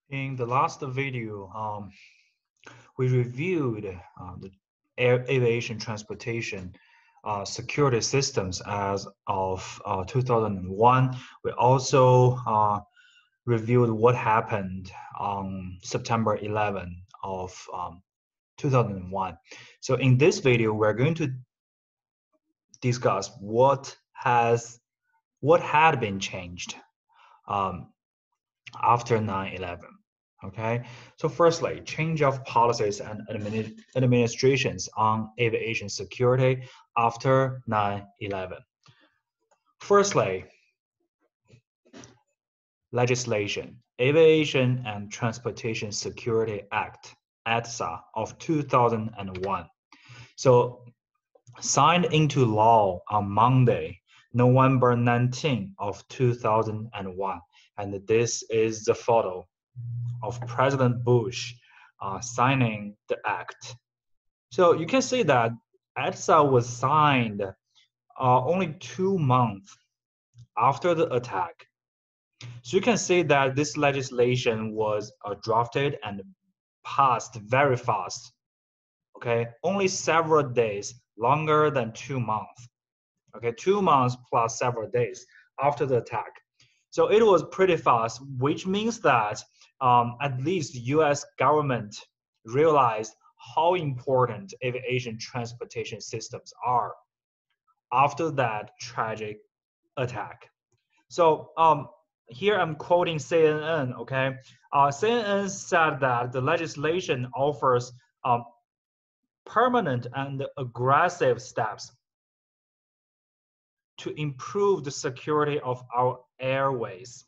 In the last video, we reviewed the aviation transportation security systems as of 2001. We also reviewed what happened on September 11 of 2001. So in this video, we're going to discuss what had been changed um, after 9/11. Okay, so firstly, change of policies and administrations on aviation security after 9/11. Firstly, legislation, Aviation and Transportation Security Act, ATSA of 2001. So signed into law on Monday, November 19 of 2001. And this is the photo of President Bush signing the act. So you can see that ATSA was signed only 2 months after the attack. So you can see that this legislation was drafted and passed very fast. Okay, only several days, longer than 2 months. Okay, 2 months plus several days after the attack. So it was pretty fast, which means that at least U.S. government realized how important aviation transportation systems are after that tragic attack. So here I'm quoting CNN. Okay, CNN said that the legislation offers permanent and aggressive steps to improve the security of our airways.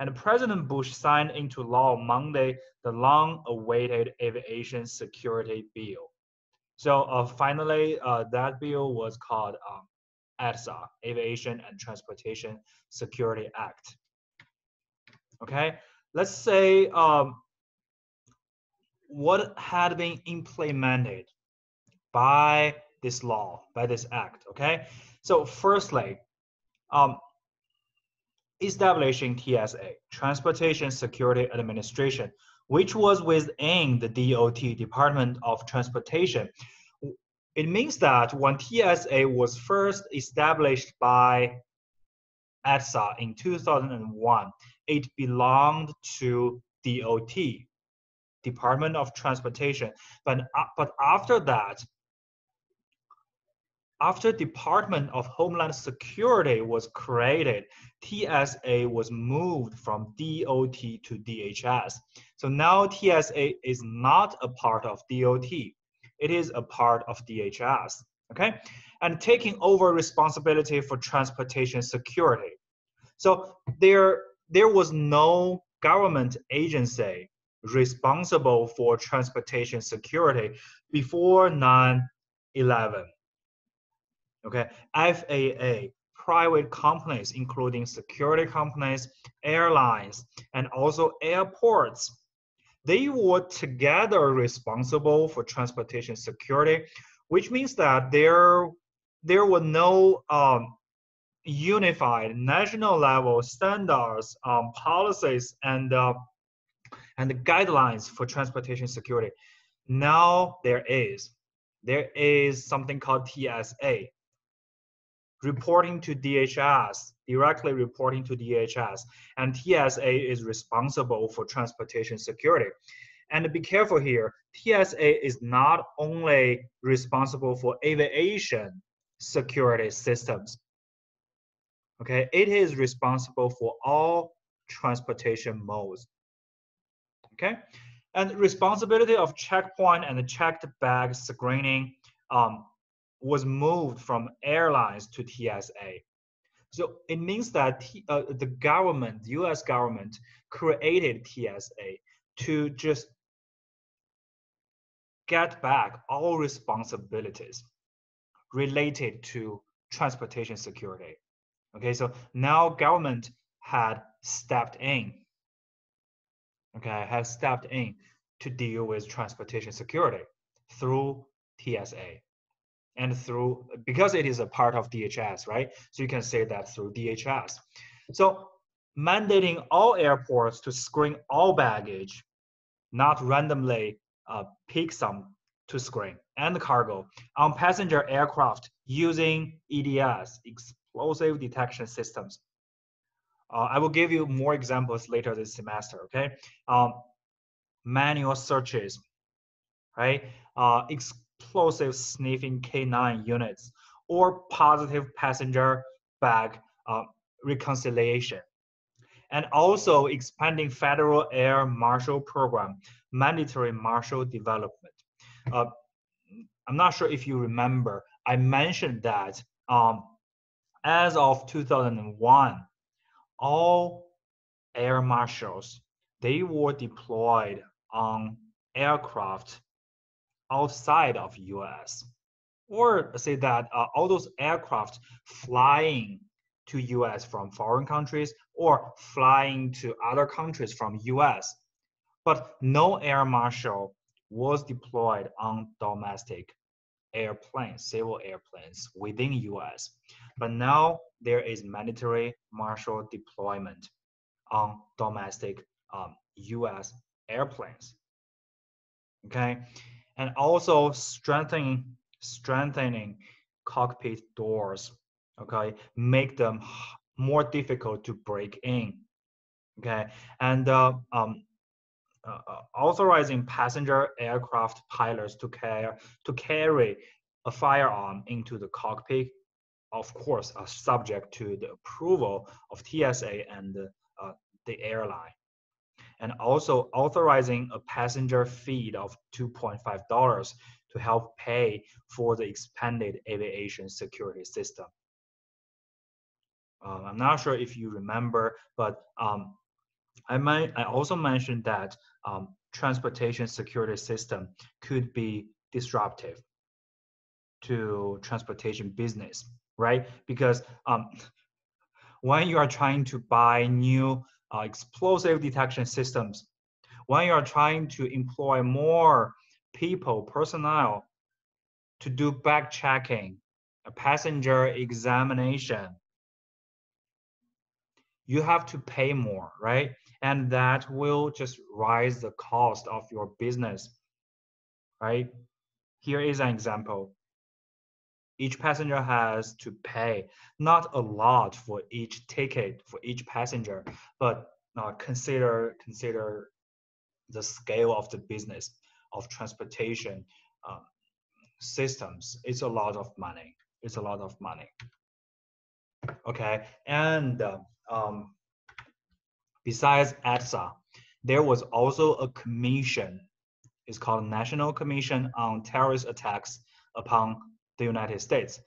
And President Bush signed into law Monday the long-awaited aviation security bill. So finally, that bill was called ATSA, Aviation and Transportation Security Act. Okay, let's say what had been implemented by this law, by this act. Okay, so firstly, establishing TSA, Transportation Security Administration, which was within the DOT, Department of Transportation. It means that when TSA was first established by ATSA in 2001, it belonged to DOT, Department of Transportation. But after that, after Department of Homeland Security was created, TSA was moved from DOT to DHS. So now TSA is not a part of DOT. It is a part of DHS, okay? And taking over responsibility for transportation security. So there was no government agency responsible for transportation security before 9/11. Okay, FAA, private companies, including security companies, airlines, and also airports, they were together responsible for transportation security, which means that there were no unified national level standards, policies, and guidelines for transportation security. Now there is something called TSA, reporting to DHS, directly reporting to DHS, and TSA is responsible for transportation security. And be careful here, TSA is not only responsible for aviation security systems. Okay, it is responsible for all transportation modes. Okay, and responsibility of checkpoint and checked bag screening was moved from airlines to TSA. So it means that the government, the US government, created TSA to just get back all responsibilities related to transportation security. Okay, so now government had stepped in, okay, has stepped in to deal with transportation security through TSA. And through, because it is a part of DHS, right? So you can say that through DHS. So mandating all airports to screen all baggage, not randomly pick some to screen, and cargo on passenger aircraft using EDS, explosive detection systems. I will give you more examples later this semester, okay? Manual searches, right? Explosive sniffing K9 units, or positive passenger bag reconciliation. And also expanding federal air marshal program, mandatory marshal development. I'm not sure if you remember, I mentioned that as of 2001, all air marshals, they were deployed on aircraft outside of US, or say that all those aircraft flying to US from foreign countries or flying to other countries from US, but no air marshal was deployed on domestic airplanes, civil airplanes within US. But now there is mandatory marshal deployment on domestic US airplanes. Okay, and also strengthening cockpit doors. Okay, make them more difficult to break in. Okay, and authorizing passenger aircraft pilots to carry a firearm into the cockpit, of course, subject to the approval of TSA and the airline. And also authorizing a passenger fee of $2.5 to help pay for the expanded aviation security system. I'm not sure if you remember, but I also mentioned that transportation security system could be disruptive to transportation business, right? Because when you are trying to buy new explosive detection systems, when you are trying to employ more personnel to do back checking, a passenger examination, you have to pay more, right? And that will just rise the cost of your business, right? Here is an example. Each passenger has to pay not a lot for each ticket for each passenger, but consider the scale of the business of transportation systems. It's a lot of money. It's a lot of money. Okay, and besides ETSA, there was also a commission. It's called National Commission on Terrorist Attacks upon the United States.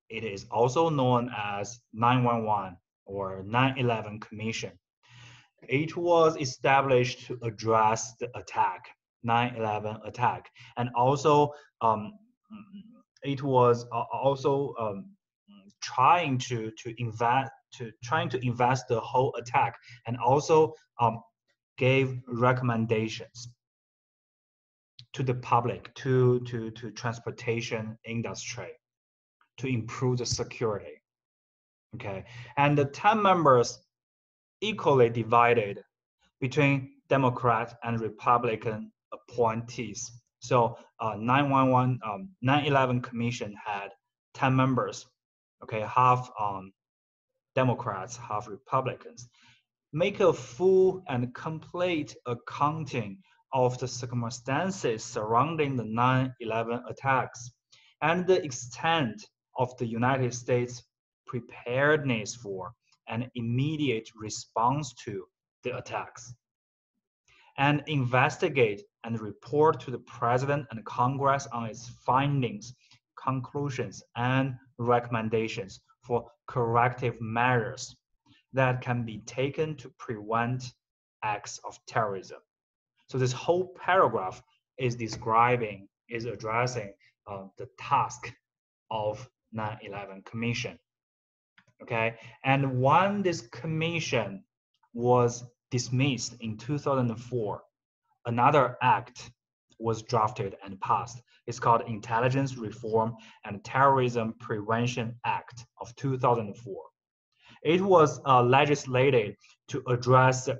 It is also known as 911 or 9/11 Commission. It was established to address the attack, 9/11 attack, and also it was also trying to invest the whole attack, and also gave recommendations to the public, to transportation industry, to improve the security. Okay, and the 10 members equally divided between Democrat and Republican appointees. So 9/11 Commission had 10 members. Okay, half Democrats, half Republicans. Make a full and complete accounting of the circumstances surrounding the 9/11 attacks and the extent of the United States preparedness for an immediate response to the attacks, and investigate and report to the President and Congress on its findings, conclusions, and recommendations for corrective measures that can be taken to prevent acts of terrorism. So this whole paragraph is addressing the task of 9/11 Commission. Okay, and when this commission was dismissed in 2004, another act was drafted and passed. It's called Intelligence Reform and Terrorism Prevention Act of 2004. It was legislated to address the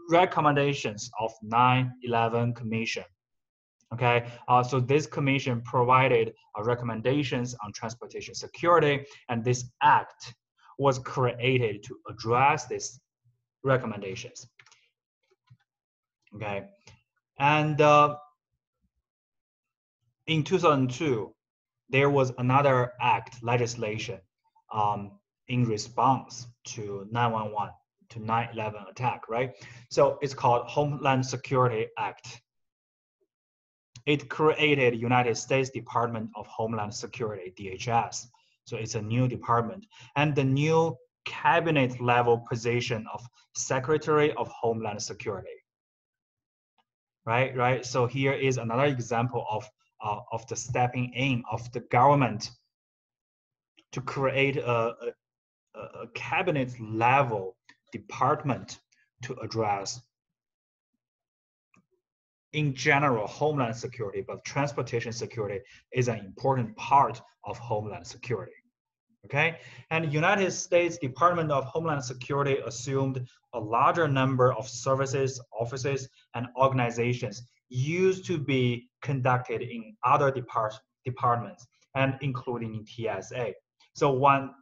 recommendations of 9/11 Commission. Okay, so this commission provided recommendations on transportation security, and this act was created to address these recommendations. Okay, and in 2002, there was another act legislation in response to 9/11, to 9/11 attack, right? So it's called Homeland Security Act. It created United States Department of Homeland Security, DHS. So it's a new department, and the new cabinet level position of Secretary of Homeland Security. Right. So here is another example of the stepping in of the government to create a cabinet level department to address, in general, Homeland Security, but transportation security is an important part of Homeland Security. Okay, and United States Department of Homeland Security assumed a larger number of services, offices, and organizations used to be conducted in other departments, and including in TSA. So when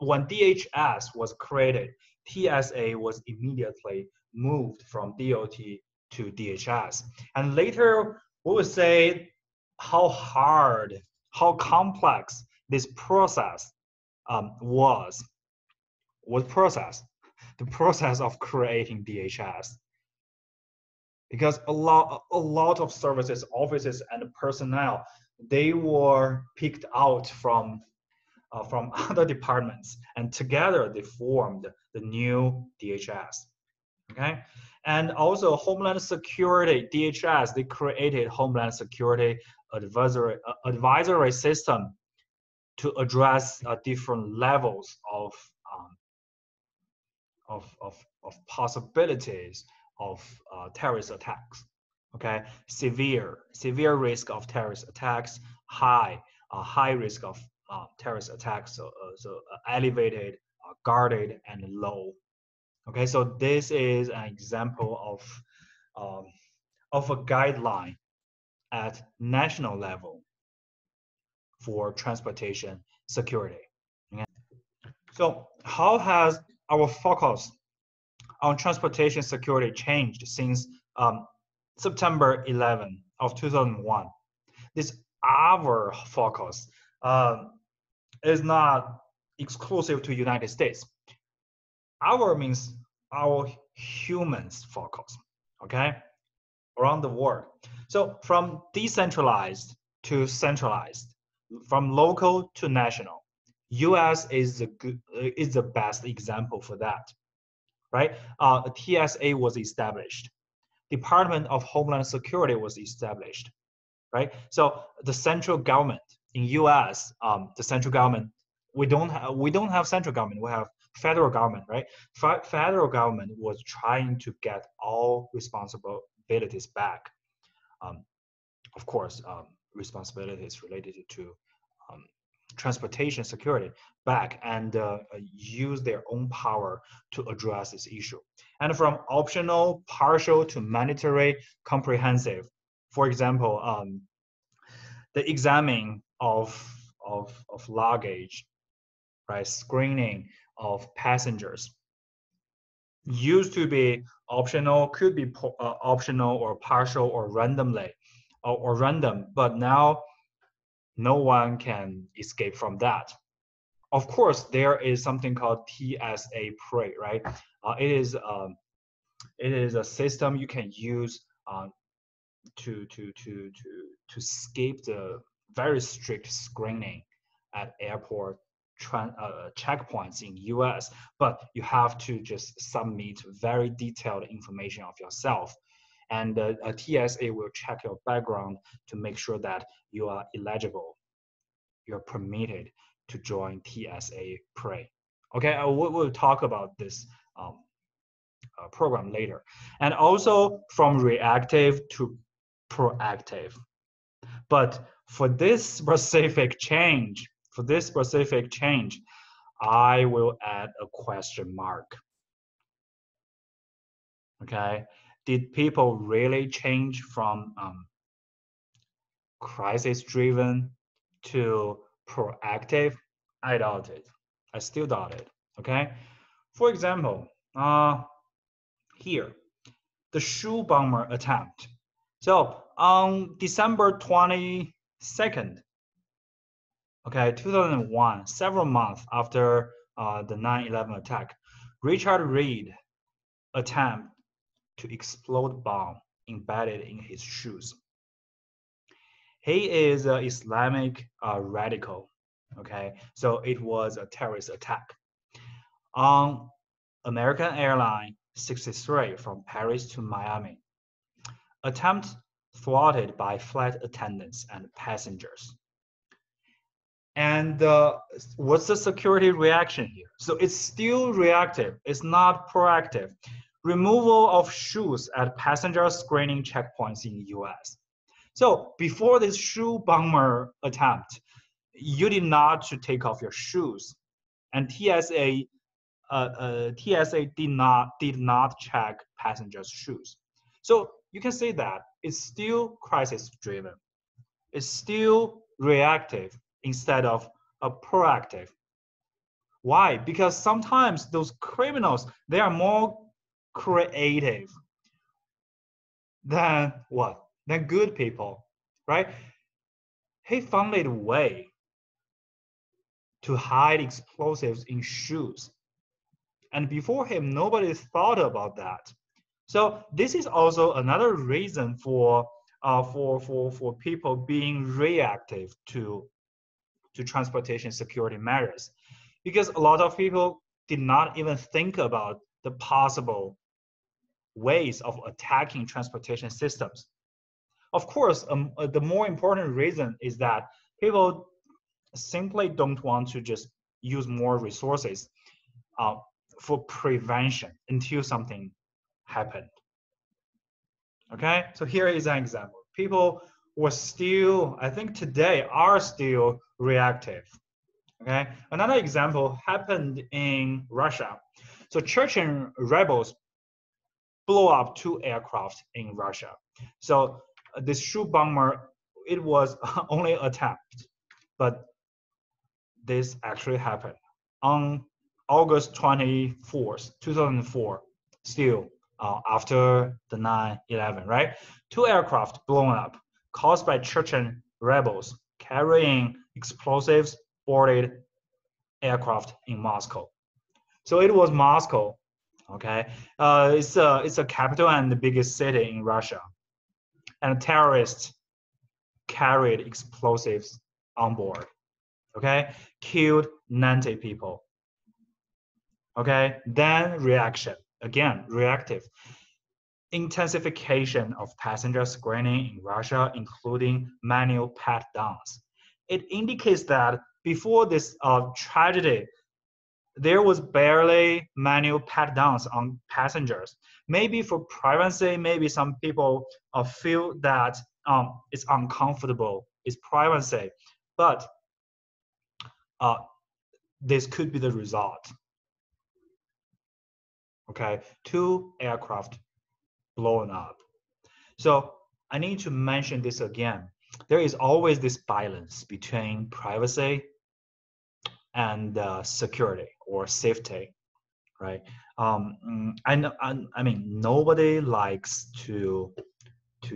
when DHS was created, TSA was immediately moved from DOT to DHS, and later we would say how hard, how complex this process was the process of creating DHS, because a lot of services, offices, and personnel, they were picked out from other departments, and together they formed the new DHS. Okay, and also Homeland Security, DHS, they created Homeland Security advisory system to address different levels of possibilities of terrorist attacks. Okay, severe risk of terrorist attacks, high risk of terrorist attacks, so elevated, guarded, and low. Okay, so this is an example of a guideline at national level for transportation security. Okay. So how has our focus on transportation security changed since September 11 of 2001? This our focus is not exclusive to United States. Our means our humans focus, okay, around the world. So from decentralized to centralized, from local to national, US is the best example for that, right? TSA was established. Department of Homeland Security was established, right? So the central government in US, the central government, we don't have central government. We have federal government, right? Federal government was trying to get all responsibilities back. Of course, responsibilities related to transportation security back, and use their own power to address this issue. And from optional, partial to mandatory, comprehensive. For example, the examining of luggage, right? Screening of passengers used to be optional, could be optional or partial or randomly or random, but now no one can escape from that. Of course, there is something called TSA Pre, right? It is a system you can use to escape the very strict screening at airport checkpoints in US, but you have to just submit very detailed information of yourself, and a TSA will check your background to make sure that you are eligible, you're permitted to join TSA Pre. Okay, we'll talk about this program later. And also from reactive to proactive. But for this specific change, I will add a question mark. Okay, did people really change from crisis-driven to proactive? I doubt it. I still doubt it. Okay, for example, here, the shoe bomber attempt. So on December 22nd, okay, 2001, several months after the 9/11 attack, Richard Reed attempt to explode bomb embedded in his shoes. He is an Islamic radical, okay? So it was a terrorist attack. On American Airline 63 from Paris to Miami. Attempt thwarted by flight attendants and passengers. And what's the security reaction here? So it's still reactive. It's not proactive. Removal of shoes at passenger screening checkpoints in the US. So before this shoe bomber attempt, you did not to take off your shoes, and TSA did not check passengers' shoes. So you can say that it's still crisis driven. It's still reactive instead of a proactive. Why? Because sometimes those criminals, they are more creative than what? Than good people, right? He found a way to hide explosives in shoes. And before him, nobody thought about that. So this is also another reason for people being reactive to transportation security measures, because a lot of people did not even think about the possible ways of attacking transportation systems. Of course, the more important reason is that people simply don't want to just use more resources for prevention until something happened. Okay, so here is an example. People were still, I think today, are still reactive. Okay, another example happened in Russia. So Chechen rebels blew up 2 aircraft in Russia. So this shoe bomber, it was only attempt, but this actually happened on August 24th, 2004, still after the 9/11, right? 2 aircraft blown up caused by Chechen rebels carrying explosives boarded aircraft in Moscow. So it was Moscow, okay? It's a capital and the biggest city in Russia. And terrorists carried explosives on board, okay? Killed 90 people. Okay, then reaction, again, reactive. Intensification of passenger screening in Russia, including manual pat-downs. It indicates that before this tragedy, there was barely manual pat-downs on passengers. Maybe for privacy, maybe some people feel that it's uncomfortable, it's privacy, but this could be the result. Okay, 2 aircraft blown up. So I need to mention this again. There is always this balance between privacy and security or safety, right? I mean, nobody likes to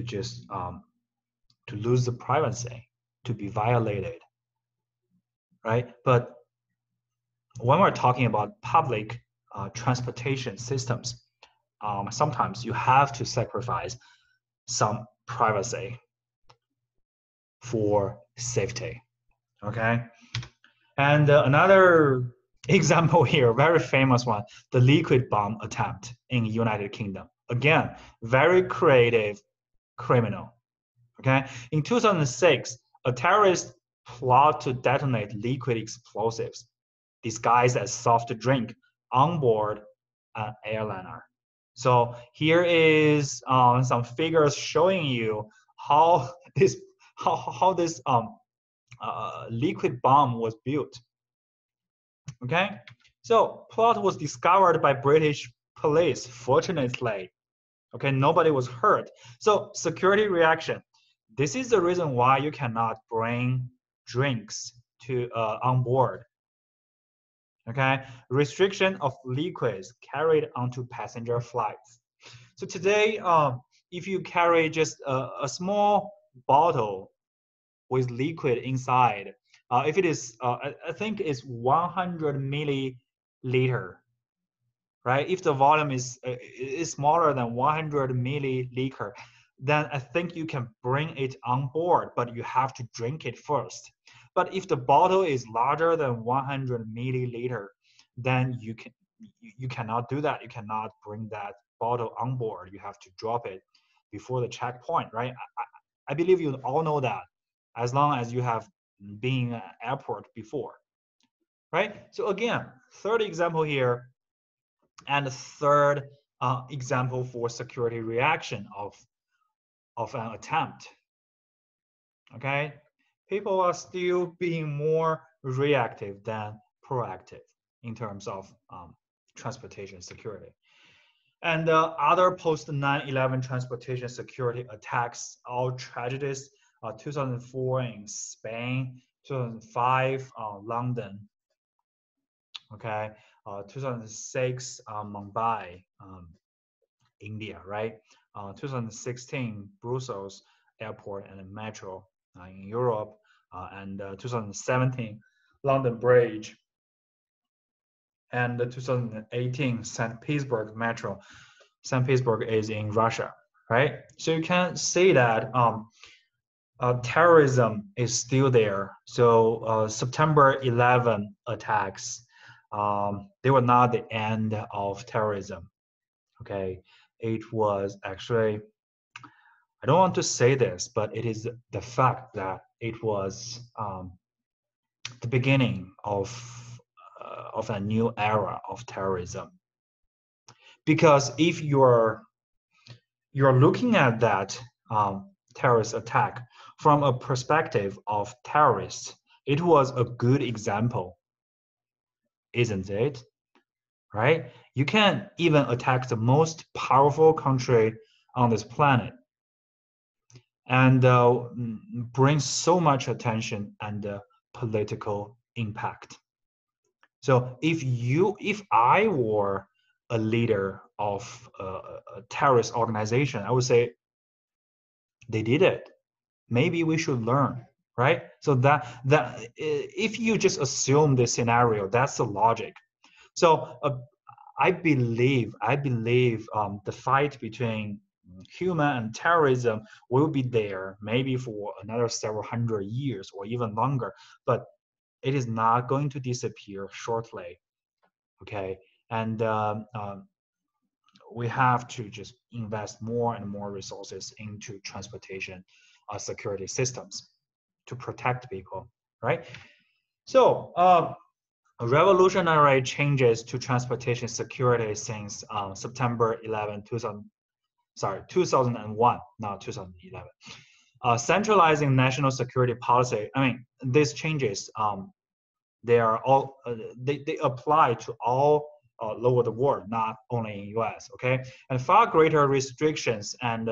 just to lose the privacy, to be violated, right? But when we're talking about public transportation systems, sometimes you have to sacrifice some privacy for safety, okay? And another example here, very famous one, the liquid bomb attempt in United Kingdom. Again, very creative criminal, okay? In 2006, a terrorist plot to detonate liquid explosives disguised as soft drink on board an airliner. So here is some figures showing you how this liquid bomb was built. Okay, so plot was discovered by British police, fortunately. Okay, nobody was hurt. So security reaction. This is the reason why you cannot bring drinks to on board. Okay, restriction of liquids carried onto passenger flights. So today, if you carry just a small bottle with liquid inside, if it is, I think it's 100 milliliter, right? If the volume is smaller than 100 milliliter, then I think you can bring it on board, but you have to drink it first. But if the bottle is larger than 100 milliliter, then you cannot do that. You cannot bring that bottle on board. You have to drop it before the checkpoint, right? I believe you all know that, as long as you have been in an airport before, right? So again, third example here, and the third example for security reaction of an attempt. Okay, people are still being more reactive than proactive in terms of transportation security. And other post 9/11 transportation security attacks, all tragedies, 2004 in Spain, 2005 London, okay, 2006 Mumbai, India, right? 2016 Brussels airport and metro in Europe, and 2017 London Bridge, and 2018 St. Petersburg metro. St. Petersburg is in Russia, right? So you can see that terrorism is still there. So September 11 attacks, they were not the end of terrorism. Okay, it was actually, I don't want to say this, but it is the fact that it was the beginning of a new era of terrorism. Because if you're looking at that terrorist attack from a perspective of terrorists, it was a good example, isn't it? Right? You can even attack the most powerful country on this planet and bring so much attention and political impact. So if I were a leader of a terrorist organization, I would say they did it. Maybe we should learn, right? So that if you just assume this scenario, that's the logic. So I believe the fight between human and terrorism will be there maybe for another several hundred years or even longer, but it is not going to disappear shortly. Okay, and we have to just invest more and more resources into transportation security systems to protect people, right? So revolutionary changes to transportation security since September 11, 2001, not 2011. Centralizing national security policy. I mean, these changes, they are all they apply to all over the world, not only in US. Okay, and far greater restrictions and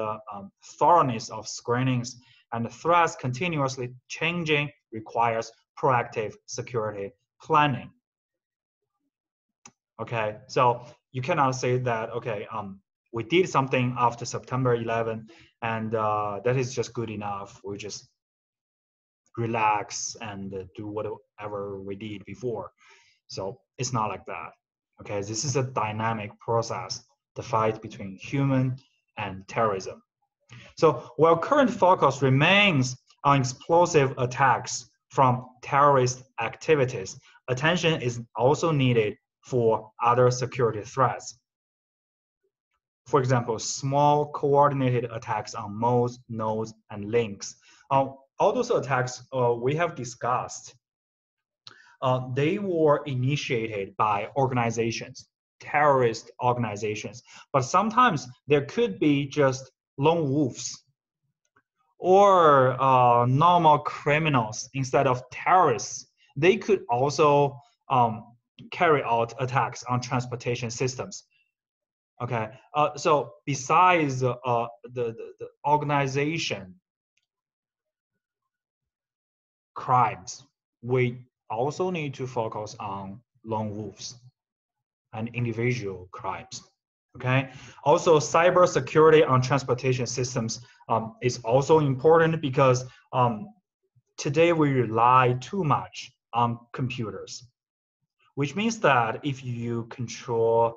thoroughness of screenings and threats continuously changing requires proactive security planning. Okay, so you cannot say that, okay, we did something after September 11 and that is just good enough. We just relax and do whatever we did before. So it's not like that. Okay, this is a dynamic process, the fight between human and terrorism. So while current focus remains on explosive attacks from terrorist activities, attention is also needed for other security threats. For example, small coordinated attacks on modes, nodes, and links. All those attacks we have discussed, they were initiated by organizations, terrorist organizations, but sometimes there could be just lone wolves or normal criminals instead of terrorists. They could also carry out attacks on transportation systems. Okay, so besides the organization crimes, we also need to focus on lone wolves and individual crimes. Okay, also cybersecurity on transportation systems is also important because today we rely too much on computers, which means that if you control,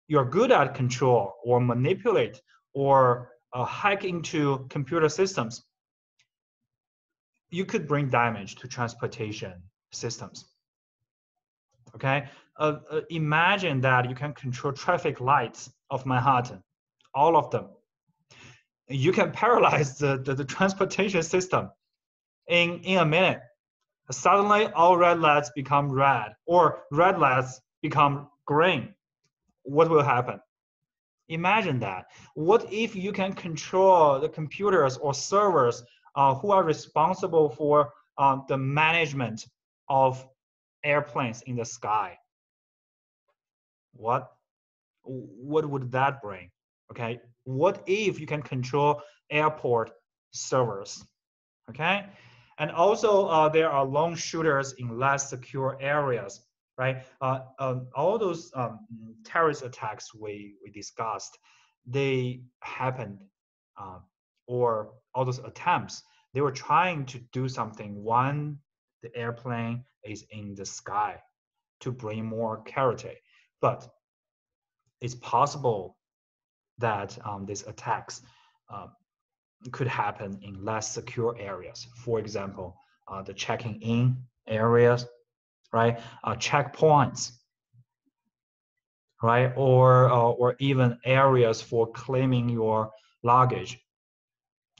you're good at control or manipulate or hack into computer systems, you could bring damage to transportation systems. Okay, imagine that you can control traffic lights of Manhattan, all of them. You can paralyze the transportation system in a minute. Suddenly, all red lights become red, or red lights become green. What will happen? Imagine that. What if you can control the computers or servers who are responsible for the management of airplanes in the sky? What would that bring? Okay, what if you can control airport servers? Okay, and also there are lone shooters in less secure areas, right? All those terrorist attacks we discussed, they happened, or all those attempts, they were trying to do something when the airplane is in the sky to bring more clarity. But it's possible that these attacks could happen in less secure areas. For example, the checking in areas, right? Checkpoints, right? Or even areas for claiming your luggage.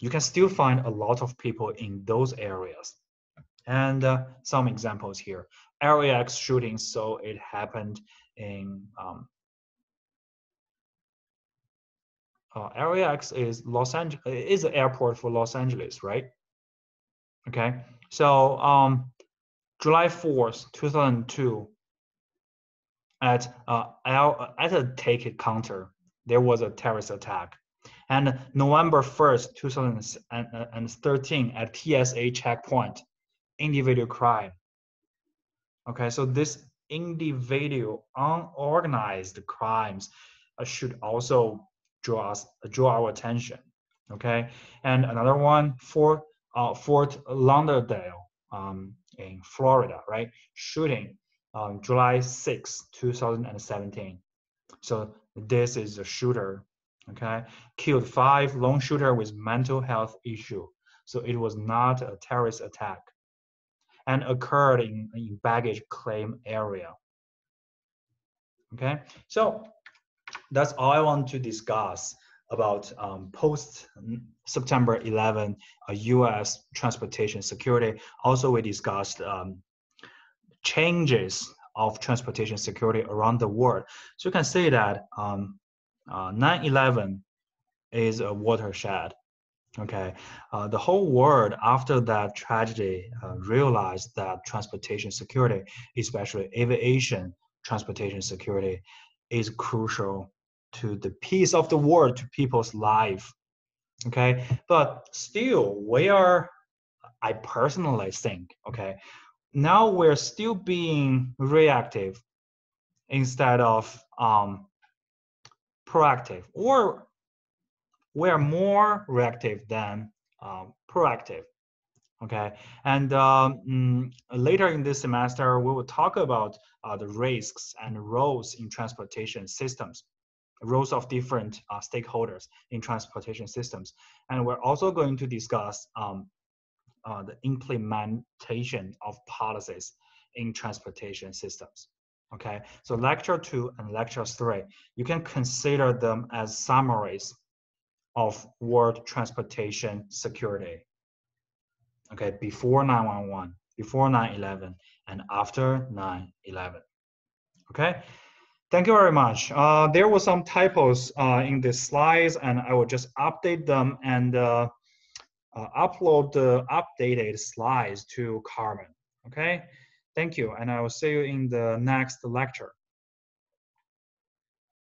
You can still find a lot of people in those areas. And some examples here. LAX shooting, so it happened in LAX is Los Angeles, is the airport for Los Angeles, right? Okay, so July 4th, 2002, at a ticket counter, there was a terrorist attack. And November 1st, 2013, at TSA checkpoint, individual crime. Okay, so this individual unorganized crimes should also draw our attention. Okay, and another one for Fort Lauderdale in Florida, right? Shooting July 6, 2017. So this is a shooter, okay? Killed 5 lone shooter with mental health issue. So it was not a terrorist attack and occurred in baggage claim area. Okay, so that's all I want to discuss about post September 11 U.S. transportation security. Also, we discussed changes of transportation security around the world. So you can say that 9/11 is a watershed. Okay, the whole world after that tragedy realized that transportation security, especially aviation transportation security, is crucial to the peace of the world, to people's life. Okay, but still, I personally think, okay, now we're still being reactive instead of proactive, or we're more reactive than proactive. Okay, and later in this semester, we will talk about the risks and roles in transportation systems, roles of different stakeholders in transportation systems. And we're also going to discuss the implementation of policies in transportation systems. Okay, so lecture 2 and lecture 3, you can consider them as summaries of world transportation security. Okay, before 9/11, before 9/11, and after 9/11. Okay, thank you very much. There were some typos in the slides, and I will just update them and upload the updated slides to Carmen. Okay, Thank you, and I will see you in the next lecture.